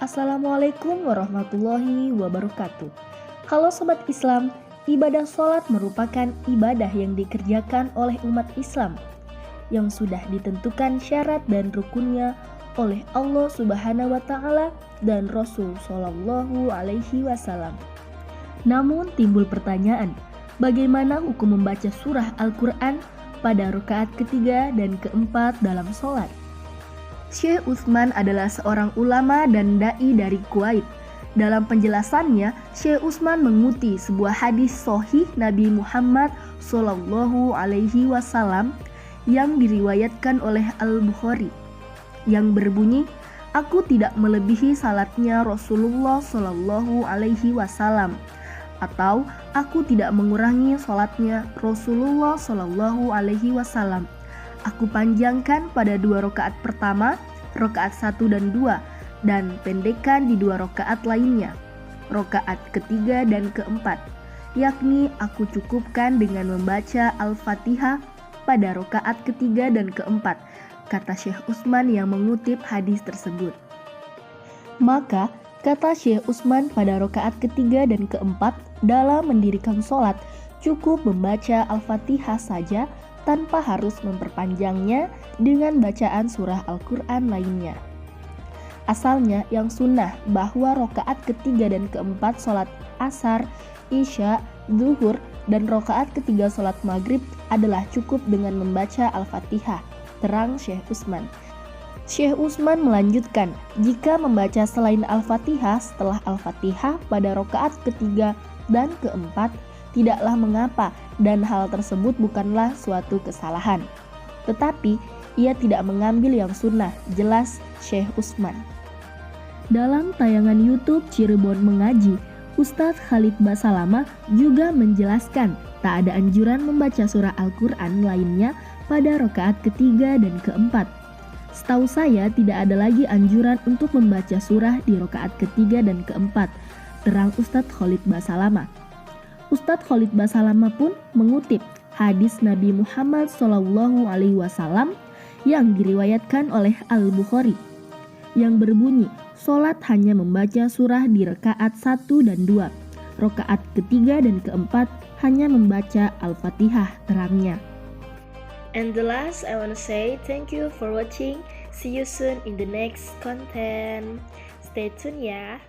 Assalamualaikum warahmatullahi wabarakatuh. Halo Sobat Islam, ibadah sholat merupakan ibadah yang dikerjakan oleh umat Islam yang sudah ditentukan syarat dan rukunnya oleh Allah Subhanahu wa Ta'ala dan Rasul Shallallahu Alaihi Wasallam. Namun timbul pertanyaan, bagaimana hukum membaca surah Al-Quran pada rakaat ketiga dan keempat dalam sholat? Syekh Utsman adalah seorang ulama dan dai dari Kuwait. Dalam penjelasannya, Syekh Utsman menguti sebuah hadis sahih Nabi Muhammad Shallallahu Alaihi Wasallam yang diriwayatkan oleh Al-Bukhari yang berbunyi, "Aku tidak melebihi salatnya Rasulullah Shallallahu Alaihi Wasallam," atau "Aku tidak mengurangi salatnya Rasulullah Shallallahu Alaihi Wasallam. Aku panjangkan pada 2 rakaat pertama, rakaat 1 dan 2, dan pendekkan di 2 rakaat lainnya, rakaat ketiga dan keempat, yakni aku cukupkan dengan membaca Al-Fatihah pada rakaat ketiga dan keempat," kata Syekh Utsman yang mengutip hadis tersebut. Maka, kata Syekh Utsman, pada rakaat ketiga dan keempat dalam mendirikan sholat cukup membaca Al-Fatihah saja tanpa harus memperpanjangnya dengan bacaan surah Al-Quran lainnya. Asalnya yang sunnah bahwa rakaat ketiga dan keempat sholat asar, isya, zuhur, dan rakaat ketiga sholat maghrib adalah cukup dengan membaca Al-Fatihah, terang Syekh Utsman. Syekh Utsman melanjutkan, jika membaca selain Al-Fatihah setelah Al-Fatihah pada rakaat ketiga dan keempat, tidaklah mengapa dan hal tersebut bukanlah suatu kesalahan. Tetapi ia tidak mengambil yang sunnah, jelas Syekh Utsman. Dalam tayangan YouTube Cirebon Mengaji, Ustadz Khalid Basalamah juga menjelaskan tak ada anjuran membaca surah Al-Quran lainnya pada rakaat ketiga dan keempat. Setahu saya tidak ada lagi anjuran untuk membaca surah di rakaat ketiga dan keempat, terang Ustadz Khalid Basalamah. Ustadz Khalid Basalamah pun mengutip hadis Nabi Muhammad Shallallahu Alaihi Wasallam yang diriwayatkan oleh Al-Bukhari yang berbunyi, sholat hanya membaca surah di rakaat 1 dan 2, rakaat ketiga dan keempat hanya membaca Al-Fatihah, terangnya. And the last, I want to say thank you for watching. See you soon in the next content. Stay tuned ya.